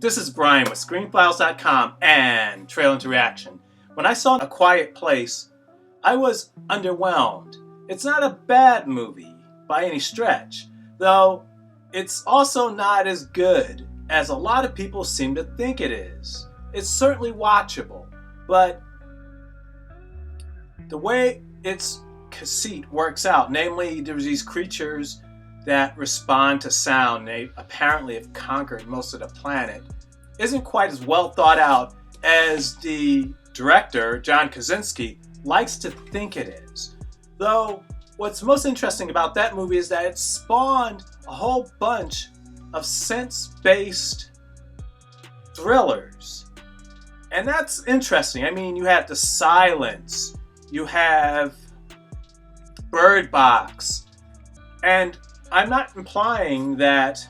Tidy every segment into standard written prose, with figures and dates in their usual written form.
This is Brian with ScreenFiles.com and Trail into Reaction. When I saw A Quiet Place, I was underwhelmed. It's not a bad movie by any stretch, though it's also not as good as a lot of people seem to think it is. It's certainly watchable, but the way its conceit works out, namely there's these creatures that respond to sound, they apparently have conquered most of the planet, isn't quite as well thought out as the director, John Krasinski, likes to think it is. Though, what's most interesting about that movie is that it spawned a whole bunch of sense-based thrillers. And that's interesting. I mean, you have The Silence, you have Bird Box, and I'm not implying that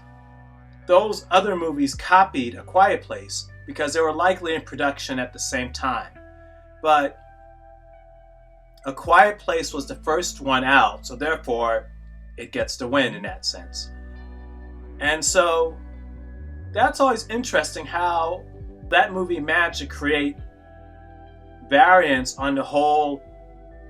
those other movies copied A Quiet Place because they were likely in production at the same time. But A Quiet Place was the first one out, so therefore it gets the win in that sense. And so that's always interesting how that movie managed to create variants on the whole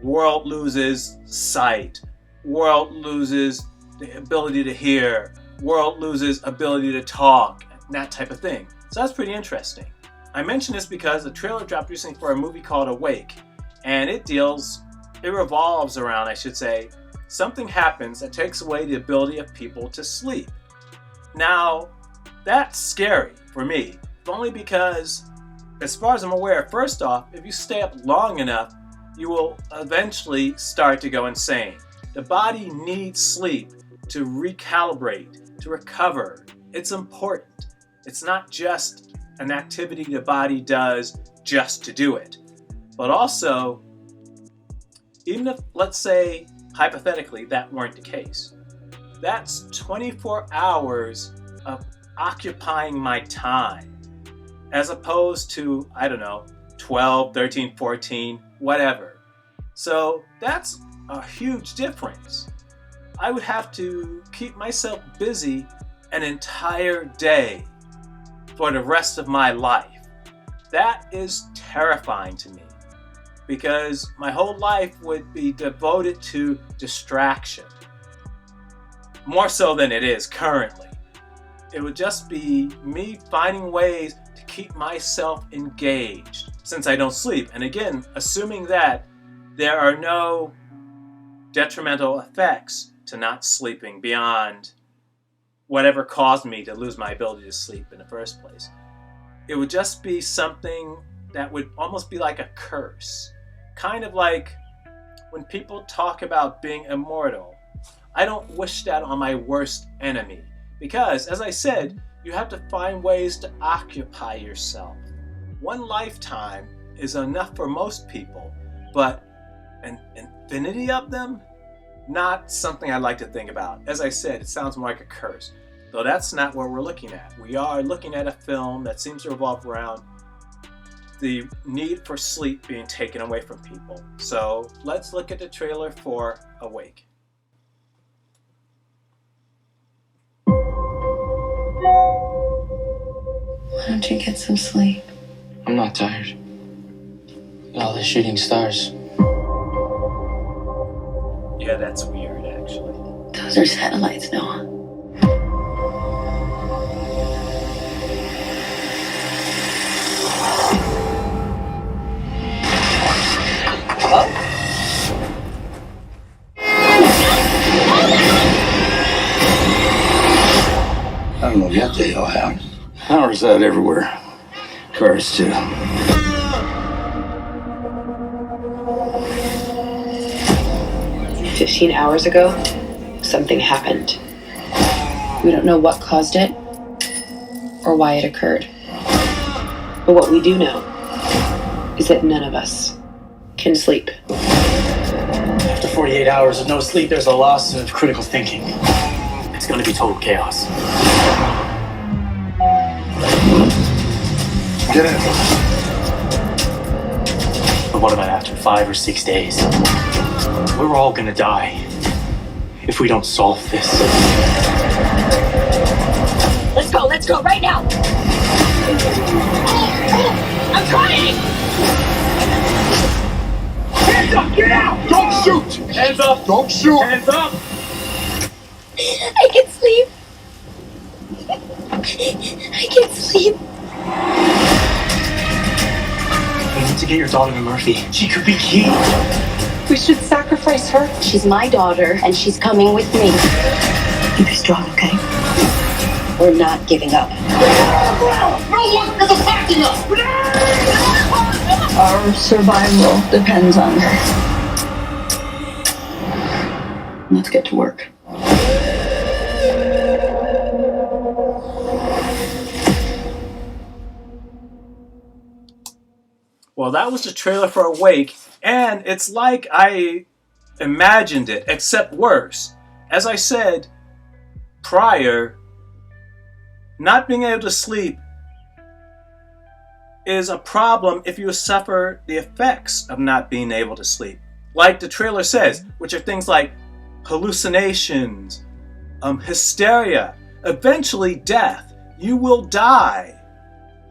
world loses sight, world loses the ability to hear, world loses ability to talk, that type of thing. So that's pretty interesting. I mention this because the trailer dropped recently for a movie called Awake, and it revolves around, I should say, something happens that takes away the ability of people to sleep. Now, that's scary for me, only because, as far as I'm aware, first off, if you stay up long enough, you will eventually start to go insane. The body needs sleep to recalibrate, to recover. It's important. It's not just an activity the body does just to do it. But also, even if, let's say, hypothetically, that weren't the case, that's 24 hours of occupying my time, as opposed to, 12, 13, 14, whatever. So that's a huge difference. I would have to keep myself busy an entire day for the rest of my life. That is terrifying to me because my whole life would be devoted to distraction. More so than it is currently. It would just be me finding ways to keep myself engaged since I don't sleep. And again, assuming that there are no detrimental effects to not sleeping beyond whatever caused me to lose my ability to sleep in the first place. It would just be something that would almost be like a curse. Kind of like when people talk about being immortal. I don't wish that on my worst enemy. Because, as I said, you have to find ways to occupy yourself. One lifetime is enough for most people, but an infinity of them? Not something I like to think about. As I said, it sounds more like a curse. Though that's not what we're looking at. We are looking at a film that seems to revolve around the need for sleep being taken away from people. So let's look at the trailer for Awake. Why don't you get some sleep? I'm not tired. All the shooting stars. Yeah, that's weird, actually. Those are satellites, Noah. Hello? I don't know what the hell happened. Power's out everywhere. Cars too. 15 hours ago, something happened. We don't know what caused it or why it occurred. But what we do know is that none of us can sleep. After 48 hours of no sleep, there's a loss of critical thinking. It's going to be total chaos. Get in. But what about after 5 or 6 days? We're all gonna die if we don't solve this. Let's go right now! I'm trying! Hands up! Get out! Don't shoot! Hands up! Don't shoot! Hands up! I can't sleep. I can't sleep. We need to get your daughter to Murphy. She could be key. We should sacrifice her. She's my daughter, and she's coming with me. Keep strong, okay? We're not giving up. No one is attacking us! Our survival depends on her. Let's get to work. Well, that was the trailer for Awake, and it's like I imagined it, except worse. As I said prior, not being able to sleep is a problem if you suffer the effects of not being able to sleep. Like the trailer says, which are things like hallucinations, hysteria, eventually death. You will die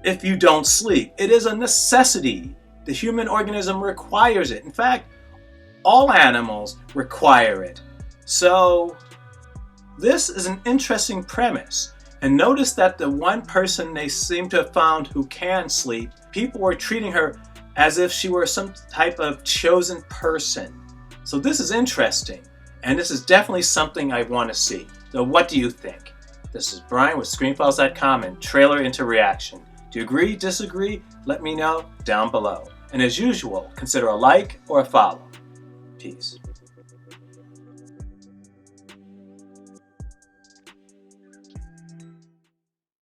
if you don't sleep. It is a necessity. The human organism requires it. In fact, all animals require it. So this is an interesting premise. And notice that the one person they seem to have found who can sleep, people were treating her as if she were some type of chosen person. So this is interesting. And this is definitely something I want to see. So what do you think? This is Brian with Screenfiles.com and Trailer into Reaction. Do you agree, disagree? Let me know down below. And as usual, consider a like or a follow. Peace.